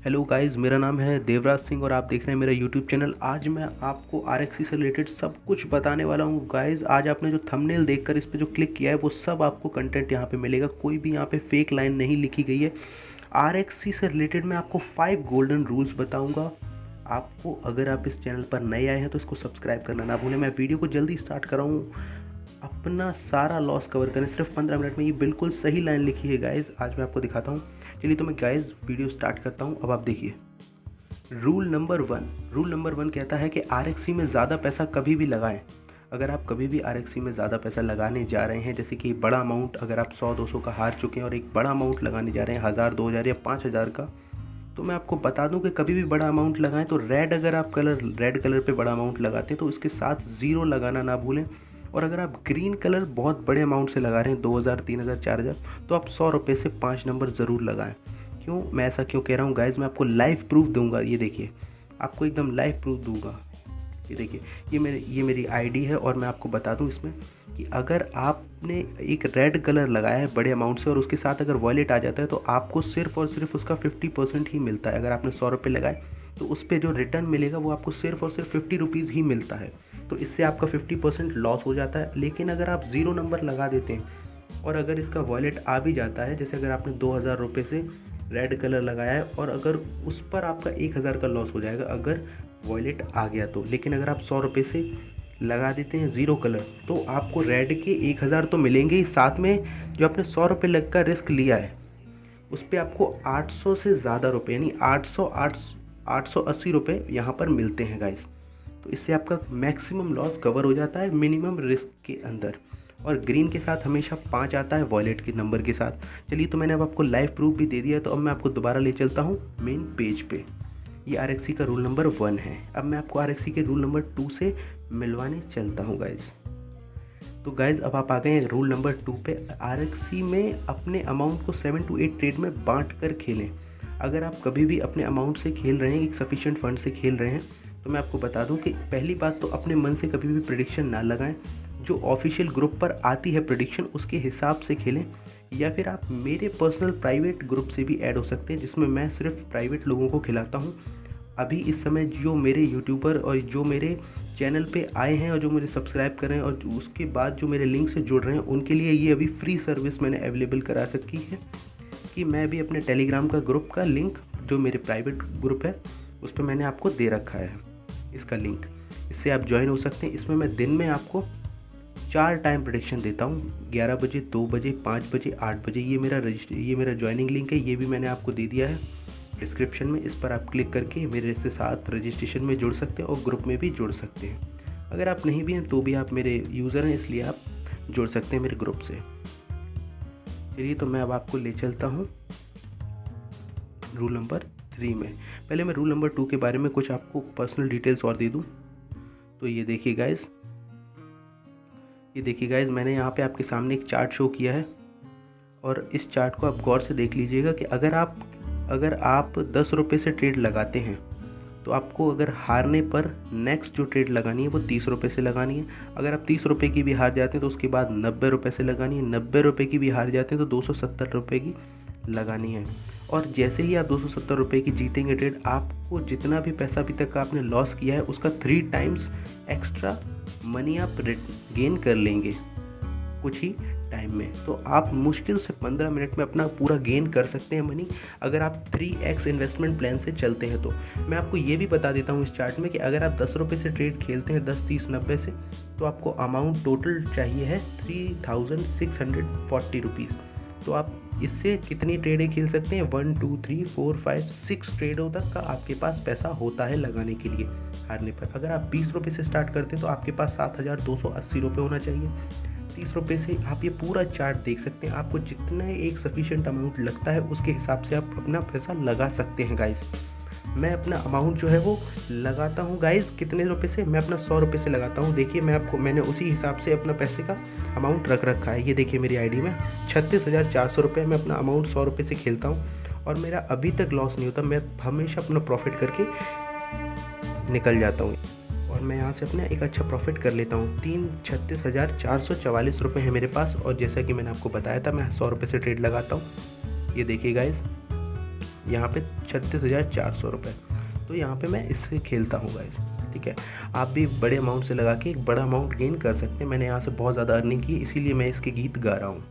Hello guys, मेरा नाम है देवराज सिंह और आप देख रहे हैं मेरा यूट्यूब चैनल। आज मैं आपको आरएक्सी से रिलेटेड सब कुछ बताने वाला हूँ गाइस। आज आपने जो थंबनेल देखकर इस पे जो क्लिक किया है वो सब आपको कंटेंट यहाँ पे मिलेगा। कोई भी यहाँ पे फेक लाइन नहीं लिखी गई है। आरएक्सी से रिलेटेड मैं आपको 5 गोल्डन रूल्स बताऊँगा। आपको अगर आप इस चैनल पर नए आए हैं तो इसको सब्सक्राइब करना ना भूलें। मैं वीडियो को जल्दी स्टार्ट कर रहा हूँ। अपना सारा लॉस कवर करें सिर्फ 15 मिनट में। ये बिल्कुल सही लाइन लिखी है गाइस। आज मैं आपको दिखाता हूँ। चलिए तो मैं गाइस वीडियो स्टार्ट करता हूँ। अब आप देखिए रूल नंबर वन कहता है कि आरएक्सी में ज़्यादा पैसा कभी भी लगाएं। अगर आप कभी भी आरएक्सी में ज़्यादा पैसा लगाने जा रहे हैं, जैसे कि बड़ा अमाउंट, अगर आप 100-200 का हार चुके हैं और एक बड़ा अमाउंट लगाने जा रहे हैं 1000, 2000 या 5000 का, तो मैं आपको बता दूं कि कभी भी बड़ा अमाउंट लगाएं तो अगर आप रेड कलर पे बड़ा अमाउंट लगाते हैं तो इसके साथ ज़ीरो लगाना ना भूलें। और अगर आप ग्रीन कलर बहुत बड़े अमाउंट से लगा रहे हैं 2000, 3000, 4000, तो आप 100 रुपये से 5 नंबर ज़रूर लगाएं। क्यों मैं ऐसा क्यों कह रहा हूँ गाइज, मैं आपको लाइव प्रूफ दूंगा। ये देखिए, आपको एकदम लाइव प्रूफ दूंगा। ये देखिए, ये मेरी आईडी है और मैं आपको बता दूं इसमें कि अगर आपने एक रेड कलर लगाया है बड़े अमाउंट से और उसके साथ अगर वॉलेट आ जाता है तो आपको सिर्फ और सिर्फ उसका 50% ही मिलता है। अगर आपने 100 रुपये लगाए तो उस पर जो रिटर्न मिलेगा वो आपको सिर्फ और सिर्फ 50 रुपीज़ ही मिलता है। तो इससे आपका 50% लॉस हो जाता है। लेकिन अगर आप ज़ीरो नंबर लगा देते हैं और अगर इसका वॉलेट आ भी जाता है, जैसे अगर आपने 2000 रुपये से रेड कलर लगाया है और अगर उस पर आपका 1000 का लॉस हो जाएगा अगर वॉलेट आ गया तो। लेकिन अगर आप 100 रुपये से लगा देते हैं ज़ीरो कलर तो आपको रेड के 1000 तो मिलेंगे ही, साथ में जो आपने 100 रुपये लग का रिस्क लिया है उस पर आपको 800 से ज़्यादा रुपये यानी 880 रुपये यहाँ पर मिलते हैं गाइस। तो इससे आपका मैक्सिमम लॉस कवर हो जाता है मिनिमम रिस्क के अंदर। और ग्रीन के साथ हमेशा 5 आता है वॉलेट के नंबर के साथ। चलिए तो मैंने अब आपको लाइव प्रूफ भी दे दिया है, तो अब मैं आपको दोबारा ले चलता हूँ मेन पेज पे। ये आरएक्सी का रूल नंबर 1 है। अब मैं आपको आरएक्सी के रूल नंबर 2 से मिलवाने चलता हूँ गाइज। तो गाइज अब आप आ गए हैं रूल नंबर 2 पे। आरएक्सी में अपने अमाउंट को 7 to 8 ट्रेड में बांट कर खेलें। अगर आप कभी भी अपने अमाउंट से खेल रहे हैं, एक सफिशिएंट फंड से खेल रहे हैं, तो मैं आपको बता दूं कि पहली बात तो अपने मन से कभी भी प्रेडिक्शन ना लगाएं। जो ऑफिशियल ग्रुप पर आती है प्रेडिक्शन उसके हिसाब से खेलें, या फिर आप मेरे पर्सनल प्राइवेट ग्रुप से भी ऐड हो सकते हैं जिसमें मैं सिर्फ प्राइवेट लोगों को खिलाता हूं। अभी इस समय जो मेरे यूट्यूबर और जो मेरे चैनल पे आए हैं और जो मुझे सब्सक्राइब कर रहे हैं और उसके बाद जो मेरे लिंक से जुड़ रहे हैं उनके लिए ये अभी फ्री सर्विस मैंने अवेलेबल करा सकी है कि मैं भी अपने टेलीग्राम का ग्रुप का लिंक, जो मेरे प्राइवेट ग्रुप है उस पर मैंने आपको दे रखा है इसका लिंक। इससे आप ज्वाइन हो सकते हैं। इसमें मैं दिन में आपको 4 टाइम प्रेडिक्शन देता हूँ, 11 बजे, 2 बजे, 5 बजे, 8 बजे। ये मेरा ज्वाइनिंग लिंक है, ये भी मैंने आपको दे दिया है डिस्क्रिप्शन में। इस पर आप क्लिक करके मेरे से साथ रजिस्ट्रेशन में जुड़ सकते हैं और ग्रुप में भी जुड़ सकते हैं। अगर आप नहीं भी हैं तो भी आप मेरे यूज़र हैं, इसलिए आप जुड़ सकते हैं मेरे ग्रुप से। चलिए तो मैं अब आपको ले चलता हूँ रूल नंबर 3 में। पहले मैं रूल नंबर 2 के बारे में कुछ आपको पर्सनल डिटेल्स और दे दूँ। तो ये देखिए गाइज, मैंने यहाँ पे आपके सामने एक चार्ट शो किया है और इस चार्ट को आप गौर से देख लीजिएगा कि अगर आप 10 रुपये से ट्रेड लगाते हैं तो आपको अगर हारने पर नेक्स्ट जो ट्रेड लगानी है वो 30 रुपये से लगानी है। अगर आप 30 रुपये की भी हार जाते हैं तो उसके बाद 90 रुपये से लगानी है। 90 रुपये की भी हार जाते हैं तो 270 रुपये की लगानी है। और जैसे ही आप 270 रुपये की जीतेंगे ट्रेड, आपको जितना भी पैसा अभी तक आपने लॉस किया है उसका 3 टाइम्स एक्स्ट्रा मनी आप गेन कर लेंगे कुछ ही टाइम में। तो आप मुश्किल से 15 मिनट में अपना पूरा गेन कर सकते हैं मनी, अगर आप 3x इन्वेस्टमेंट प्लान से चलते हैं। तो मैं आपको ये भी बता देता हूँ इस चार्ट में कि अगर आप 10 रुपये से ट्रेड खेलते हैं, 10, 30, 90 से, तो आपको अमाउंट टोटल चाहिए है 3640 रुपीज़। तो आप इससे कितनी ट्रेडें खेल सकते हैं? 1, 2, 3, 4, 5, 6 ट्रेडों तक का आपके पास पैसा होता है लगाने के लिए हारने पर। अगर आप 20 रुपये से स्टार्ट करते हैं तो आपके पास 7280 रुपये होना चाहिए। 30 रुपये से आप ये पूरा चार्ट देख सकते हैं। आपको जितना एक सफिशिएंट अमाउंट लगता है उसके हिसाब से आप अपना पैसा लगा सकते हैं गाइस। मैं अपना अमाउंट जो है वो लगाता हूँ गाइस, कितने रुपए से? मैं अपना 100 रुपये से लगाता हूँ। देखिए मैंने उसी हिसाब से अपना पैसे का अमाउंट रख रखा है। ये देखिए मेरी आईडी में 36,400 रुपये में अपना अमाउंट 100 रुपये से खेलता हूँ और मेरा अभी तक लॉस नहीं होता। मैं हमेशा अपना प्रॉफिट करके निकल जाता हूँ और मैं यहाँ से अपना एक अच्छा प्रॉफिट कर लेता हूँ। 36,444 रुपये है मेरे पास। और जैसा कि मैंने आपको बताया था, मैं 100 रुपये से ट्रेड लगाता हूँ। ये देखिए गाइस, यहाँ पे 36,400 रुपये। तो यहाँ पे मैं इससे खेलता हूँ गाइस, ठीक है। आप भी बड़े अमाउंट से लगा के एक बड़ा अमाउंट गेन कर सकते हैं। मैंने यहाँ से बहुत ज़्यादा अर्निंग की, इसीलिए मैं इसके गीत गा रहा हूँ।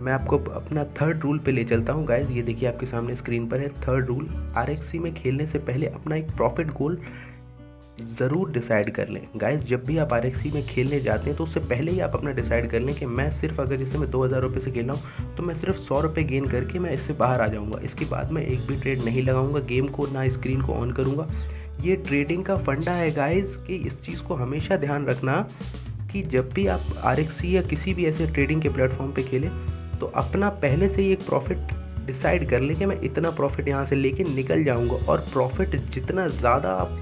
मैं आपको अपना थर्ड रूल पे ले चलता हूँ गाइस। ये देखिए आपके सामने स्क्रीन पर है थर्ड रूल। RXC में खेलने से पहले अपना एक प्रॉफिट गोल ज़रूर डिसाइड कर लें गाइस। जब भी आप RXC में खेलने जाते हैं तो उससे पहले ही आप अपना डिसाइड कर लें कि मैं सिर्फ, अगर जैसे मैं 2,000 रुपये से खेल रहा हूँ तो मैं सिर्फ 100 रुपये गेन करके मैं इससे बाहर आ जाऊँगा। इसके बाद मैं एक भी ट्रेड नहीं लगाऊंगा, गेम को ना स्क्रीन को ऑन करूँगा। ये ट्रेडिंग का फंडा है गाइस कि इस चीज़ को हमेशा ध्यान रखना कि जब भी आप RXC या किसी भी ऐसे ट्रेडिंग के प्लेटफॉर्म पे खेलें तो अपना पहले से ही एक प्रॉफिट डिसाइड कर ले कि मैं इतना प्रॉफिट यहाँ से लेके निकल जाऊँगा। और प्रॉफिट जितना ज़्यादा आप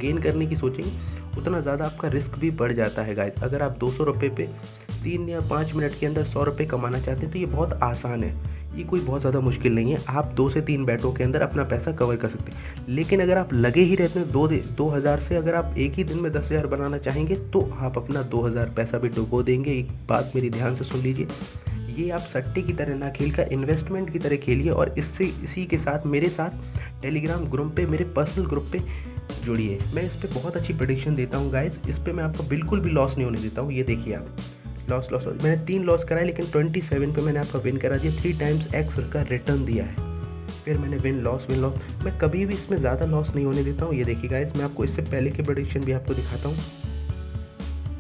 गेन करने की सोचेंगे उतना ज़्यादा आपका रिस्क भी बढ़ जाता है गाइस। अगर आप 200 रुपये पे 3 या 5 मिनट के अंदर 100 रुपये कमाना चाहते हैं तो ये बहुत आसान है, ये कोई बहुत ज़्यादा मुश्किल नहीं है। आप 2 से 3 बैटों के अंदर अपना पैसा कवर कर सकते हैं। लेकिन अगर आप लगे ही रहते हैं 2,000 से, अगर आप एक ही दिन में 10,000 बनाना चाहेंगे तो आप अपना 2,000 पैसा भी डुबो देंगे। एक बात मेरी ध्यान से सुन लीजिए, ये आप सट्टे की तरह ना खेल कर इन्वेस्टमेंट की तरह खेलिए। और इसी के साथ मेरे साथ टेलीग्राम ग्रुप पे, मेरे पर्सनल ग्रुप पे जुड़िए। मैं इस पर बहुत अच्छी प्रेडिक्शन देता हूँ गाइस। इस पर मैं आपको बिल्कुल भी लॉस नहीं होने देता हूँ। ये देखिए आप, लॉस मैंने 3 लॉस कराए, लेकिन 27 पे मैंने आपका विन करा दिया। 3 टाइम्स X का रिटर्न दिया है। फिर मैंने विन लॉस। मैं कभी भी इसमें ज़्यादा लॉस नहीं होने देता हूँ। ये देखिए गाइस, मैं आपको इससे पहले की प्रेडिक्शन भी आपको दिखाता हूँ।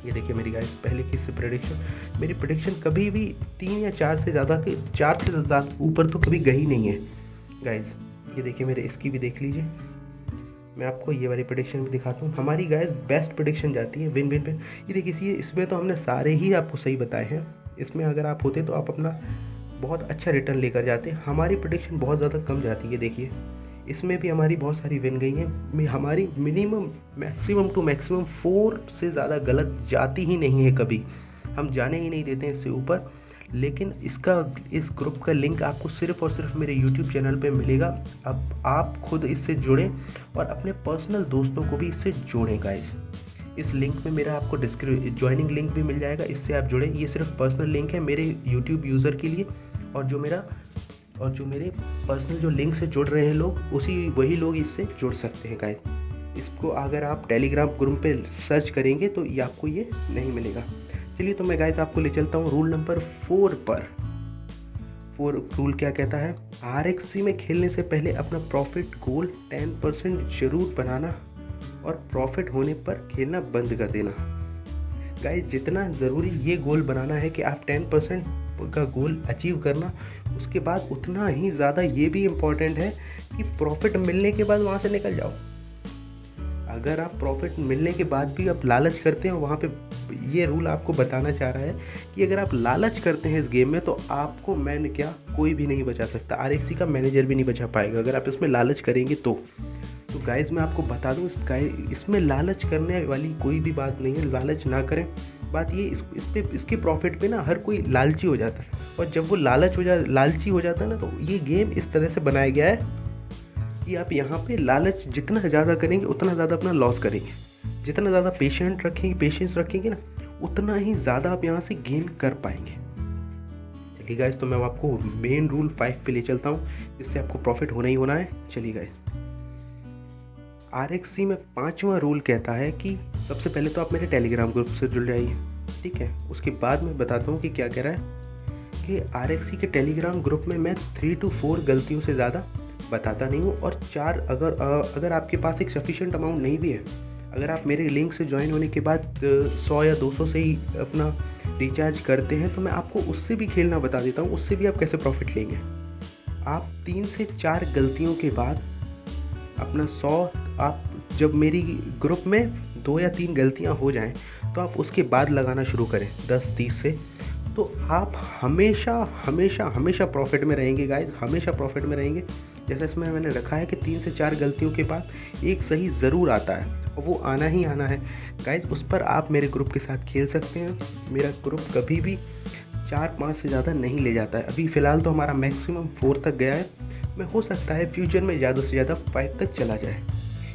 ये देखिए मेरी गाइस पहले की इससे प्रेडिक्शन, मेरी प्रेडिक्शन कभी भी 3 या 4 से ज़्यादा, 4 से ज़्यादा ऊपर तो कभी गई नहीं है गाइस। ये देखिए मेरे इसकी भी देख लीजिए। मैं आपको ये वाली प्रेडिक्शन भी दिखाता हूँ। हमारी गाइस बेस्ट प्रेडिक्शन जाती है विन पे। ये देखिए इसमें तो हमने सारे ही आपको सही बताए हैं। इसमें अगर आप होते तो आप अपना बहुत अच्छा रिटर्न लेकर जाते। हमारी प्रेडिक्शन बहुत ज़्यादा कम जाती है। देखिए इसमें भी हमारी बहुत सारी विन गई हैं। हमारी मिनिमम मैक्सिमम टू मैक्सिमम 4 से ज़्यादा गलत जाती ही नहीं है कभी, हम जाने ही नहीं देते हैं इससे ऊपर। लेकिन इस ग्रुप का लिंक आपको सिर्फ़ और सिर्फ मेरे YouTube चैनल पे मिलेगा। अब आप खुद इससे जुड़ें और अपने पर्सनल दोस्तों को भी इससे जोड़ें गाइस। इस लिंक में मेरा आपको ज्वाइनिंग लिंक भी मिल जाएगा, इससे आप जुड़ें। ये सिर्फ पर्सनल लिंक है मेरे YouTube यूज़र के लिए, और जो मेरे पर्सनल जो लिंक से जुड़ रहे हैं लोग, वही लोग इससे जुड़ सकते हैं गाइस। इसको अगर आप टेलीग्राम ग्रुप पे सर्च करेंगे तो ये आपको ये नहीं मिलेगा। चलिए तो मैं गाइस आपको ले चलता हूँ रूल नंबर 4 पर। 4 रूल क्या कहता है? RXC में खेलने से पहले अपना प्रॉफिट गोल 10% जरूर बनाना और प्रॉफिट होने पर खेलना बंद कर देना। गाइस जितना ज़रूरी ये गोल बनाना है कि आप 10% का गोल अचीव करना, उसके बाद उतना ही ज़्यादा ये भी इम्पॉर्टेंट है कि प्रॉफिट मिलने के बाद वहाँ से निकल जाओ। अगर आप प्रॉफिट मिलने के बाद भी आप लालच करते हैं, वहाँ पे ये रूल आपको बताना चाह रहा है कि अगर आप लालच करते हैं इस गेम में तो आपको कोई भी नहीं बचा सकता। RXC का मैनेजर भी नहीं बचा पाएगा अगर आप इसमें लालच करेंगे तो गाइज़ मैं आपको बता दूँ, इसमें लालच करने वाली कोई भी बात नहीं है। लालच ना करें। बात ये इसके प्रॉफिट पे ना हर कोई लालची हो जाता है, और जब वो लालची हो जाता है ना, तो ये गेम इस तरह से बनाया गया है कि आप यहाँ पे लालच जितना ज़्यादा करेंगे उतना ज़्यादा अपना लॉस करेंगे। जितना ज़्यादा पेशेंस रखेंगे ना, उतना ही ज़्यादा आप यहाँ से गेन कर पाएंगे। चलिए गाइस, तो मैं आपको मेन रूल 5 पे ले चलता हूँ, जिससे आपको प्रॉफिट होना ही होना है। चलिए गाइस, RXC में 5वां रूल कहता है कि सबसे पहले तो आप मेरे टेलीग्राम ग्रुप से जुड़ जाइए, ठीक है। उसके बाद मैं बताता हूँ कि क्या कह रहा है कि RXC के टेलीग्राम ग्रुप में मैं 3 to 4 गलतियों से ज़्यादा बताता नहीं हूँ, और 4 अगर आपके पास एक सफिशिएंट अमाउंट नहीं भी है, अगर आप मेरे लिंक से ज्वाइन होने के बाद 100 या 200 से ही अपना रिचार्ज करते हैं, तो मैं आपको उससे भी खेलना बता देता हूँ, उससे भी आप कैसे प्रॉफिट लेंगे। आप 3 से 4 गलतियों के बाद अपना 100, आप जब मेरी ग्रुप में 2 या 3 गलतियाँ हो जाएं तो आप उसके बाद लगाना शुरू करें 10-30 से, तो आप हमेशा प्रॉफिट में रहेंगे गाइज, हमेशा प्रॉफिट में रहेंगे। जैसे इसमें मैंने रखा है कि 3 से 4 गलतियों के बाद एक सही ज़रूर आता है, और वो आना ही आना है गाइज। उस पर आप मेरे ग्रुप के साथ खेल सकते हैं। मेरा ग्रुप कभी भी 4-5 से ज़्यादा नहीं ले जाता है। अभी फ़िलहाल तो हमारा मैक्सिमम 4 तक गया है, में हो सकता है फ्यूचर में ज़्यादा से ज़्यादा 5 तक चला जाए,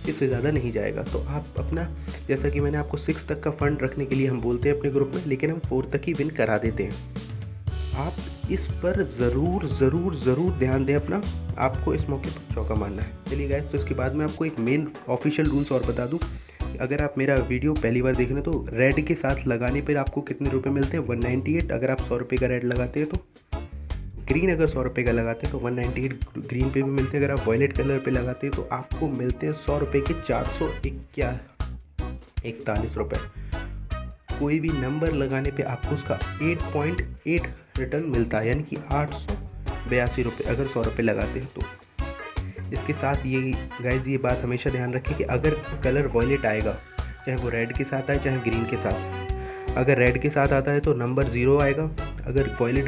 इससे ज़्यादा नहीं जाएगा। तो आप अपना, जैसा कि मैंने आपको 6 तक का फ़ंड रखने के लिए हम बोलते हैं अपने ग्रुप में, लेकिन हम 4 तक ही विन करा देते हैं। आप इस पर ज़रूर ज़रूर ज़रूर ध्यान दें अपना, आपको इस मौके पर चौका मारना है। चलिए गाइस, तो इसके बाद मैं आपको एक मेन ऑफिशियल रूल्स और बता दूं। अगर आप मेरा वीडियो पहली बार देख रहे हैं तो रेड के साथ लगाने पर आपको कितने रुपए मिलते हैं, 198। अगर आप 100 रुपये का रेड लगाते हैं तो ग्रीन, अगर 100 रुपये का लगाते हैं तो 198 ग्रीन पे भी मिलते हैं। अगर आप वॉयलेट कलर पे लगाते हैं तो आपको मिलते हैं 100 रुपये के 441 रुपये। कोई भी नंबर लगाने पे आपको उसका 8.8 रिटर्न मिलता है, यानी कि 882 रुपये अगर 100 रुपये लगाते हैं तो। इसके साथ ये गाइस, ये बात हमेशा ध्यान रखें कि अगर कलर वॉयलेट आएगा, चाहे वो रेड के साथ आए चाहे ग्रीन के साथ, अगर रेड के साथ आता है तो नंबर 0 आएगा, अगर वॉयलेट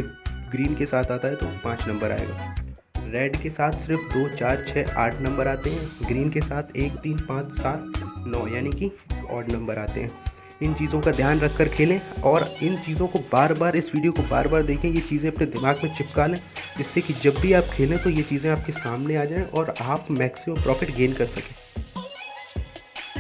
ग्रीन के साथ आता है तो 5 नंबर आएगा। रेड के साथ सिर्फ 2, 4, 6, 8 नंबर आते हैं, ग्रीन के साथ 1, 3, 5, 7, 9 यानी कि ऑड नंबर आते हैं। इन चीज़ों का ध्यान रखकर खेलें और इन चीज़ों को बार बार, इस वीडियो को बार बार देखें, ये चीज़ें अपने दिमाग में चिपका लें, जिससे कि जब भी आप खेलें तो ये चीज़ें आपके सामने आ जाएं और आप मैक्सिमम प्रॉफिट गेन कर सकें।